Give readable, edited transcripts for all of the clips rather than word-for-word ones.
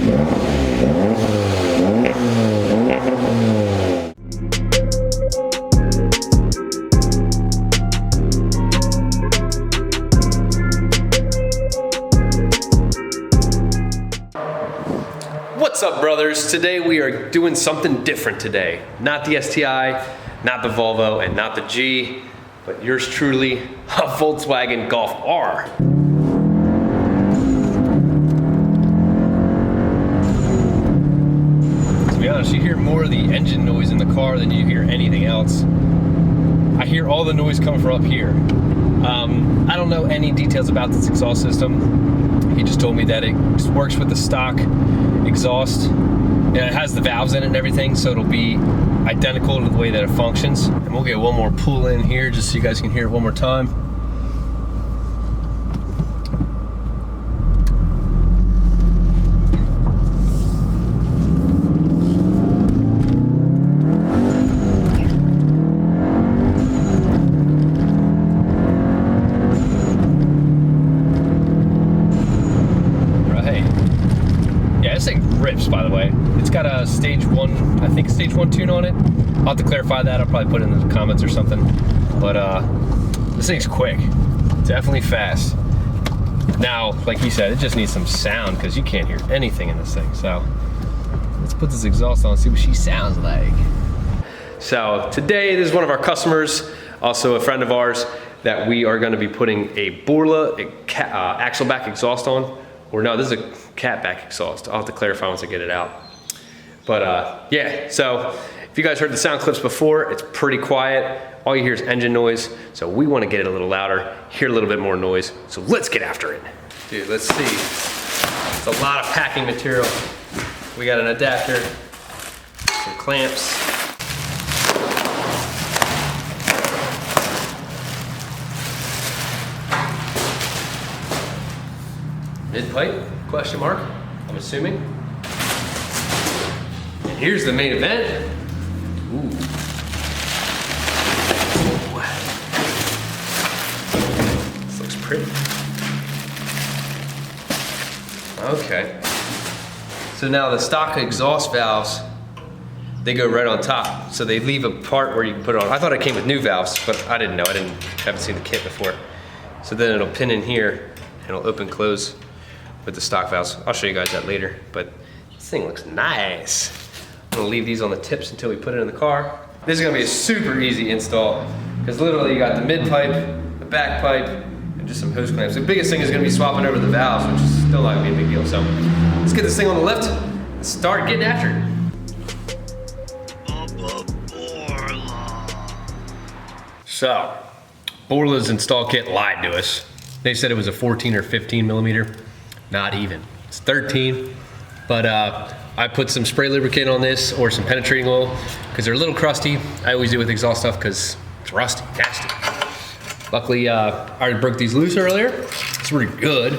What's up, brothers? Today we are doing something different today. Not the STI, not the Volvo, and not the G, but yours truly, a Volkswagen Golf R. To be honest, you hear more of the engine noise in the car than you hear anything else. I hear all the noise coming from up here. I don't know any details about this exhaust system. He just told me that it just works with the stock exhaust. And it has the valves in it and everything, so it'll be identical to the way that it functions. And we'll get one more pull in here just so you guys can hear it one more time. Rips, by the way. It's got a stage 1, I think stage 1 tune on it. I'll have to clarify that. I'll probably put it in the comments or something. But this thing's quick. Definitely fast. Now, like he said, it just needs some sound because you can't hear anything in this thing. So let's put this exhaust on and see what she sounds like. So today, this is one of our customers, also a friend of ours, that we are going to be putting a Borla axle back exhaust on. Or no, this is a cat back exhaust. I'll have to clarify once I get it out. But yeah, so if you guys heard the sound clips before, it's pretty quiet. All you hear is engine noise. So we want to get it a little louder, hear a little bit more noise. So let's get after it. Dude, let's see. It's a lot of packing material. We got an adapter, some clamps. Mid pipe, question mark, I'm assuming. And here's the main event. Ooh. This looks pretty. Okay. So now the stock exhaust valves, they go right on top. So they leave a part where you can put it on. I thought it came with new valves, but I didn't know. Haven't seen the kit before. So then it'll pin in here and it'll open, close with the stock valves. I'll show you guys that later, but this thing looks nice. I'm gonna leave these on the tips until we put it in the car. This is gonna be a super easy install because literally you got the mid pipe, the back pipe, and just some hose clamps. The biggest thing is gonna be swapping over the valves, which is still not gonna be a big deal. So let's get this thing on the lift and start getting after it. So, Borla's install kit lied to us. They said it was a 14 or 15 millimeter. Not even. It's 13. But I put some spray lubricant on this or some penetrating oil because they're a little crusty. I always do with exhaust stuff because it's rusty, nasty. Luckily, I already broke these loose earlier. It's really good.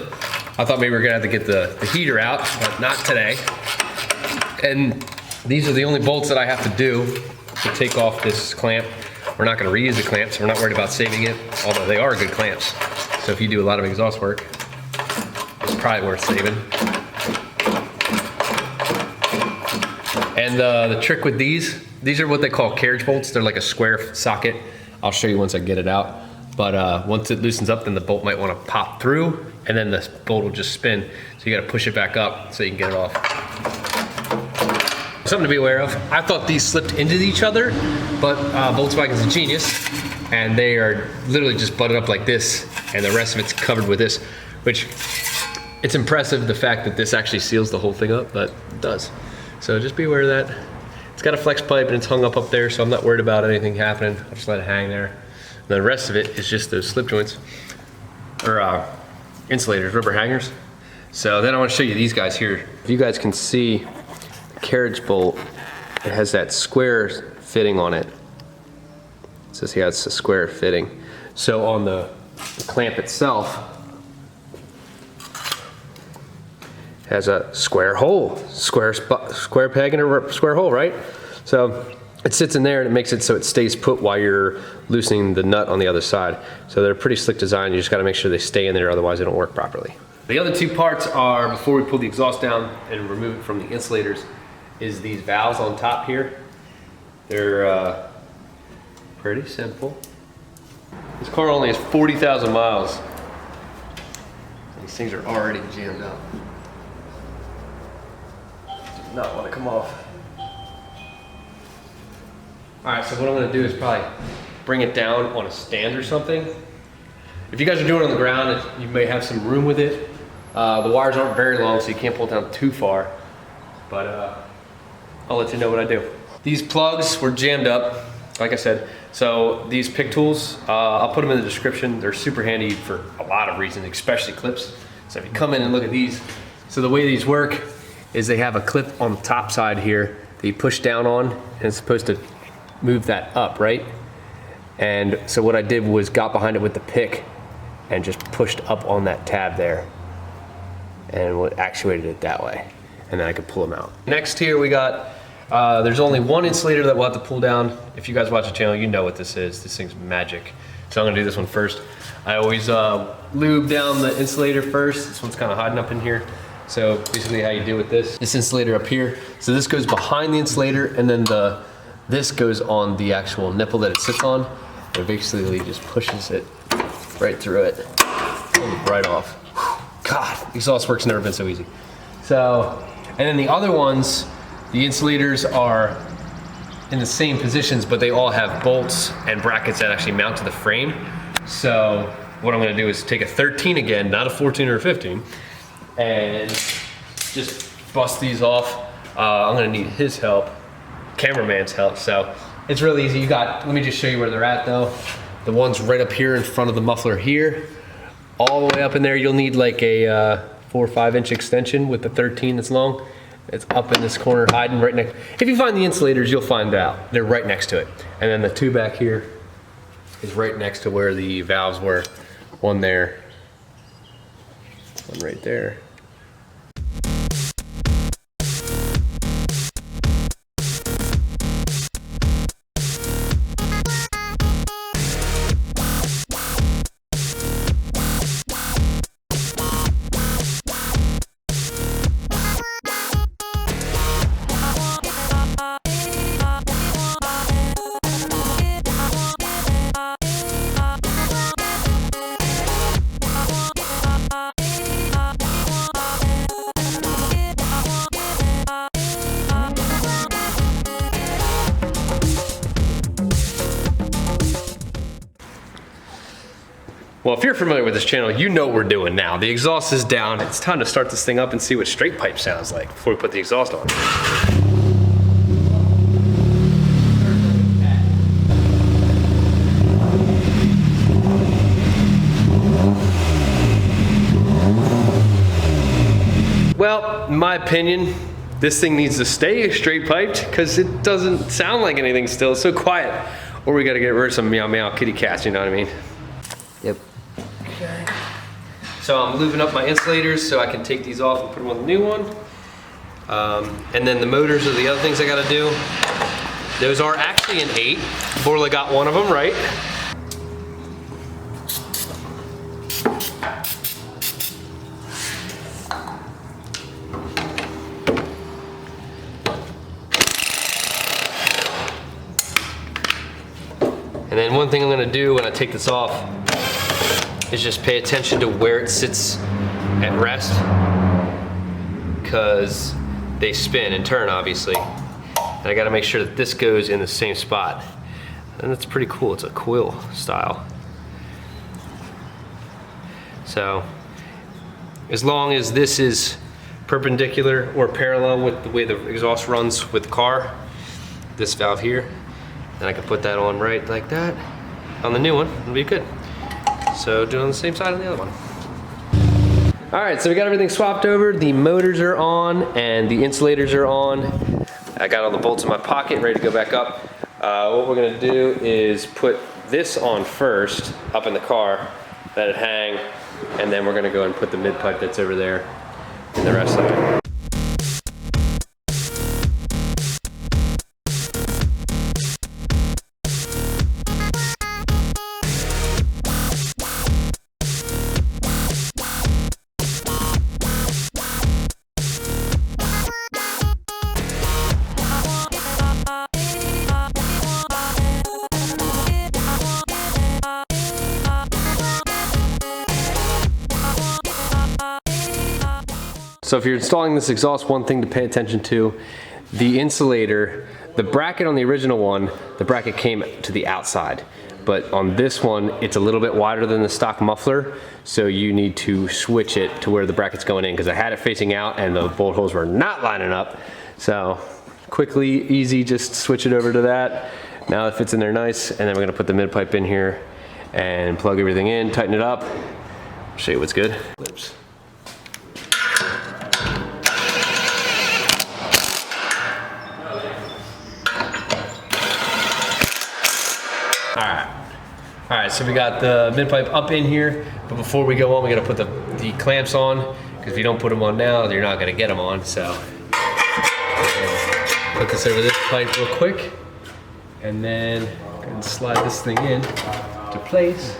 I thought maybe we were gonna have to get the heater out, but not today. And these are the only bolts that I have to do to take off this clamp. We're not gonna reuse the clamps. We're not worried about saving it, although they are good clamps. So if you do a lot of exhaust work, it's probably worth saving. And the trick with these are what they call carriage bolts. They're like a square socket. I'll show you once I get it out. But once it loosens up, then the bolt might want to pop through, and then the bolt will just spin. So you got to push it back up so you can get it off. Something to be aware of. I thought these slipped into each other, but Volkswagen's a genius, and they are literally just butted up like this, and the rest of it's covered with this, which it's impressive the fact that this actually seals the whole thing up, but it does. So just be aware of that. It's got a flex pipe and it's hung up there, so I'm not worried about anything happening. I'll just let it hang there. And the rest of it is just those slip joints, or insulators, rubber hangers. So then I want to show you these guys here. If you guys can see the carriage bolt, it has that square fitting on it. It says here it's a square fitting. So on the clamp itself, has a square hole, square peg and a square hole, right? So it sits in there and it makes it so it stays put while you're loosening the nut on the other side. So they're a pretty slick design. You just got to make sure they stay in there, otherwise they don't work properly. The other two parts are, before we pull the exhaust down and remove it from the insulators, is these valves on top here. They're pretty simple. This car only has 40,000 miles. These things are already jammed up. Do not want to come off. All right, so what I'm gonna do is probably bring it down on a stand or something. If you guys are doing it on the ground, you may have some room with it. The wires aren't very long, so you can't pull it down too far. But I'll let you know what I do. These plugs were jammed up, like I said. So these pick tools, I'll put them in the description. They're super handy for a lot of reasons, especially clips. So if you come in and look at these, so the way these work is they have a clip on the top side here that you push down on, and it's supposed to move that up, right? And so what I did was got behind it with the pick and just pushed up on that tab there and what actuated it that way. And then I could pull them out. Next here we got, there's only one insulator that we'll have to pull down. If you guys watch the channel, you know what this is. This thing's magic. So I'm gonna do this one first. I always lube down the insulator first. This one's kind of hiding up in here. So basically how you do with this insulator up here. So this goes behind the insulator, and then this goes on the actual nipple that it sits on. It basically just pushes it right through it, pulls it right off. God, exhaust work's never been so easy. So, and then the other ones, the insulators are in the same positions, but they all have bolts and brackets that actually mount to the frame. So what I'm gonna do is take a 13 again, not a 14 or a 15, and just bust these off. I'm gonna need his help, cameraman's help. So it's really easy. Let me just show you where they're at though. The one's right up here in front of the muffler here. All the way up in there, you'll need like a 4 or 5 inch extension with the 13 that's long. It's up in this corner, hiding right next. If you find the insulators, you'll find out. They're right next to it. And then the two back here is right next to where the valves were. One there, one right there. Well, if you're familiar with this channel, you know what we're doing now. The exhaust is down. It's time to start this thing up and see what straight pipe sounds like before we put the exhaust on. Well, in my opinion, this thing needs to stay straight piped because it doesn't sound like anything still. It's so quiet. Or we gotta get rid of some meow meow kitty cats, you know what I mean? Yep. Okay. So I'm lubing up my insulators so I can take these off and put them on the new one. And then the motors are the other things I gotta do. Those are actually an 8. Borla got one of them right. And then one thing I'm gonna do when I take this off is just pay attention to where it sits at rest, because they spin and turn obviously. And I gotta make sure that this goes in the same spot. And that's pretty cool, it's a coil style. So, as long as this is perpendicular or parallel with the way the exhaust runs with the car, this valve here, then I can put that on right like that. On the new one, it'll be good. So do it on the same side on the other one. All right, so we got everything swapped over. The motors are on and the insulators are on. I got all the bolts in my pocket, ready to go back up. What we're gonna do is put this on first, up in the car, let it hang, and then we're gonna go and put the mid pipe that's over there and the rest of it. So if you're installing this exhaust, one thing to pay attention to, the insulator, the bracket on the original one, the bracket came to the outside. But on this one, it's a little bit wider than the stock muffler, so you need to switch it to where the bracket's going in, because I had it facing out and the bolt holes were not lining up. So quickly, easy, just switch it over to that. Now it fits in there nice, and then we're gonna put the mid pipe in here and plug everything in, tighten it up. I'll show you what's good. Oops. All right, so we got the mid pipe up in here, but before we go on, we gotta put the clamps on, because if you don't put them on now, you're not gonna get them on, so. Put this over this pipe real quick, and then go ahead and slide this thing in to place.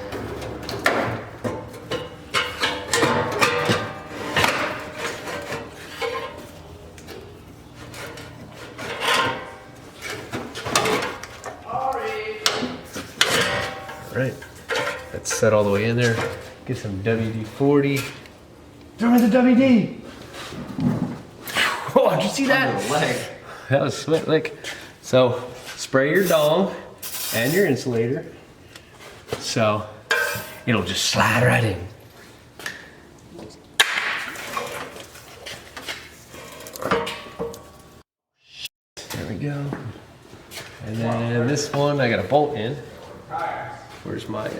Right, that's set all the way in there. Get some WD-40. Throw in the WD! Oh, did you see that? Leg. That was sweat lick. So, spray your dong and your insulator. So, it'll just slide right in. There we go. And then this one, I got a bolt in. Where's my,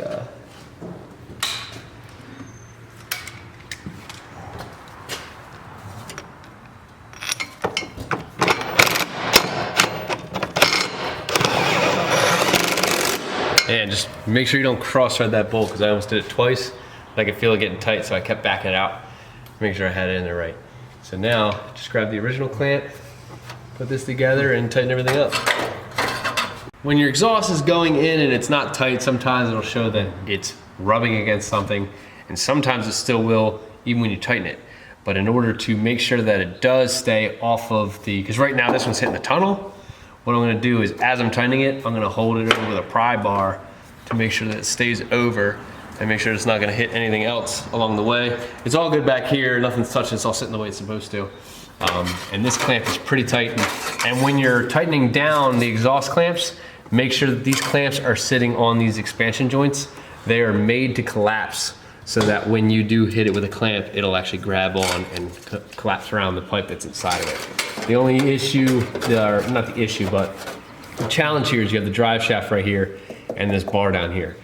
and just make sure you don't cross thread that bolt, because I almost did it twice. I could feel it getting tight, so I kept backing it out. Make sure I had it in there right. So now, just grab the original clamp, put this together, and tighten everything up. When your exhaust is going in and it's not tight, sometimes it'll show that it's rubbing against something, and sometimes it still will, even when you tighten it. But in order to make sure that it does stay off of the, because right now this one's hitting the tunnel, what I'm gonna do is, as I'm tightening it, I'm gonna hold it over with a pry bar to make sure that it stays over and make sure it's not gonna hit anything else along the way. It's all good back here, nothing's touching, it's all sitting the way it's supposed to. And this clamp is pretty tight. And when you're tightening down the exhaust clamps, make sure that these clamps are sitting on these expansion joints. They are made to collapse so that when you do hit it with a clamp, it'll actually grab on and collapse around the pipe that's inside of it. The only issue, or not the issue, but the challenge here is you have the drive shaft right here and this bar down here.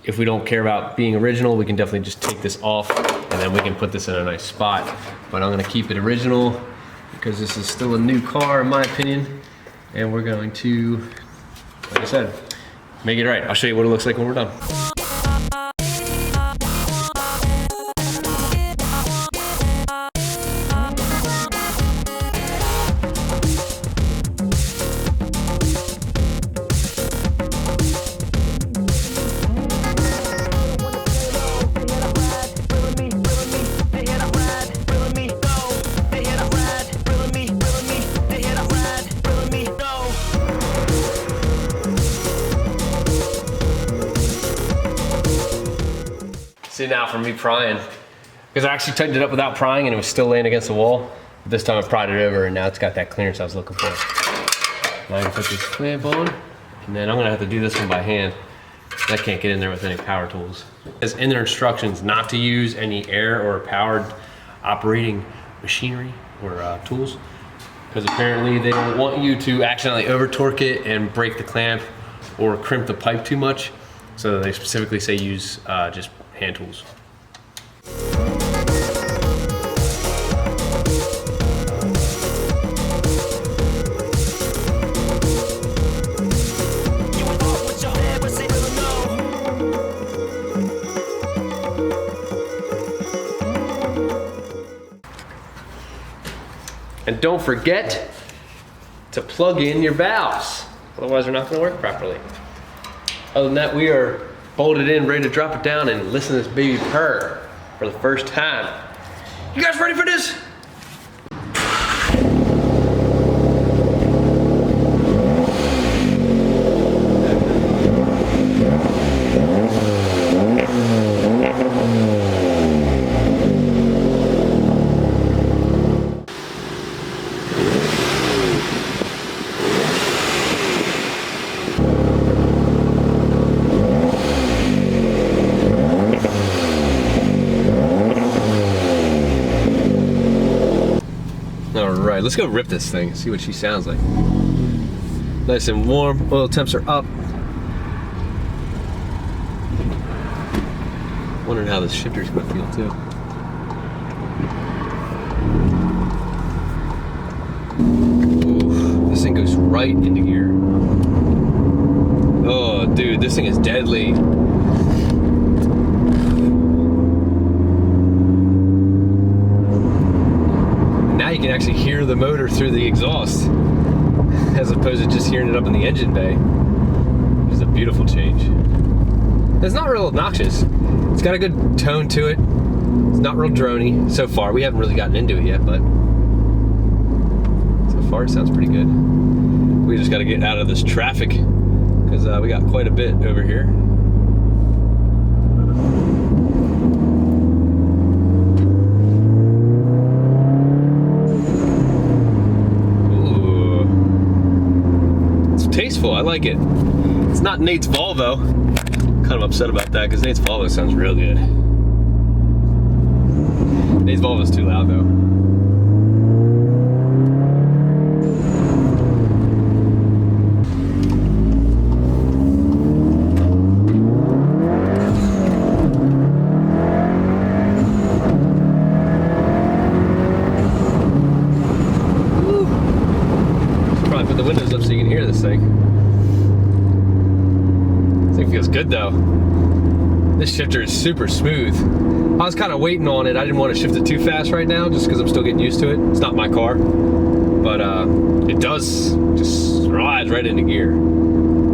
If we don't care about being original, we can definitely just take this off and then we can put this in a nice spot. But I'm gonna keep it original because this is still a new car in my opinion. And we're going to, like I said, make it right. I'll show you what it looks like when we're done. See now from me prying, because I actually tightened it up without prying and it was still laying against the wall. But this time I pried it over and now it's got that clearance I was looking for. Now I can put this clamp on, and then I'm gonna have to do this one by hand. I can't get in there with any power tools. It's in their instructions not to use any air or powered operating machinery or tools, because apparently they don't want you to accidentally over torque it and break the clamp or crimp the pipe too much. So they specifically say use just hand tools. And don't forget to plug in your valves, otherwise they're not going to work properly. Other than that, we are bolted in, ready to drop it down and listen to this baby purr for the first time. You guys ready for this? All right, let's go rip this thing, see what she sounds like. Nice and warm, oil temps are up. Wondering how this shifter's gonna feel too. Ooh, this thing goes right into gear. Oh, dude, this thing is deadly. Now you can actually hear the motor through the exhaust, as opposed to just hearing it up in the engine bay, which is a beautiful change. It's not real obnoxious. It's got a good tone to it. It's not real droney so far. We haven't really gotten into it yet, but so far it sounds pretty good. We just got to get out of this traffic because we got quite a bit over here. Ooh. It's tasteful. I like it. It's not Nate's Volvo. Kind of upset about that because Nate's Volvo sounds real good. Nate's Volvo's too loud though. Woo. Should probably put the windows up so you can hear this thing. This thing feels good though. This shifter is super smooth. I was kind of waiting on it. I didn't want to shift it too fast right now just because I'm still getting used to it. It's not my car, but it does just rides right into gear.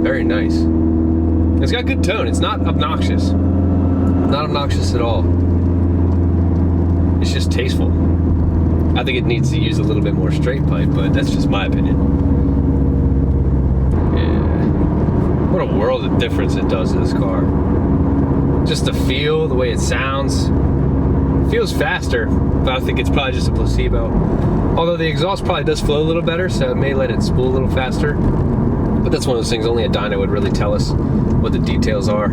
Very nice. It's got good tone. It's not obnoxious. Not obnoxious at all. It's just tasteful. I think it needs to use a little bit more straight pipe, but that's just my opinion. Yeah. What a world of difference it does to this car. Just the feel, the way it sounds. It feels faster, but I think it's probably just a placebo. Although the exhaust probably does flow a little better, so it may let it spool a little faster. But that's one of those things only a dyno would really tell us what the details are.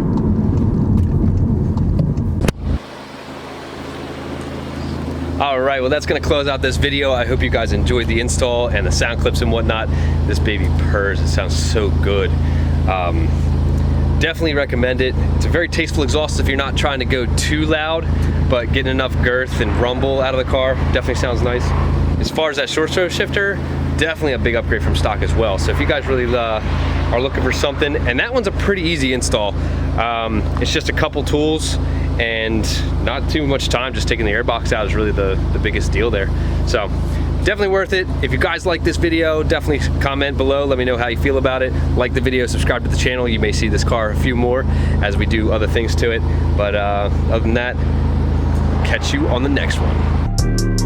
All right, well, that's gonna close out this video. I hope you guys enjoyed the install and the sound clips and whatnot. This baby purrs, it sounds so good. Definitely recommend it. It's a very tasteful exhaust if you're not trying to go too loud, but getting enough girth and rumble out of the car definitely sounds nice. As far as that short throw shifter, definitely a big upgrade from stock as well. So if you guys really are looking for something, and that one's a pretty easy install. It's just a couple tools and not too much time. Just taking the airbox out is really the biggest deal there. So definitely worth it. If you guys like this video, definitely comment below. Let me know how you feel about it. Like the video, subscribe to the channel. You may see this car a few more as we do other things to it. But other than that, catch you on the next one.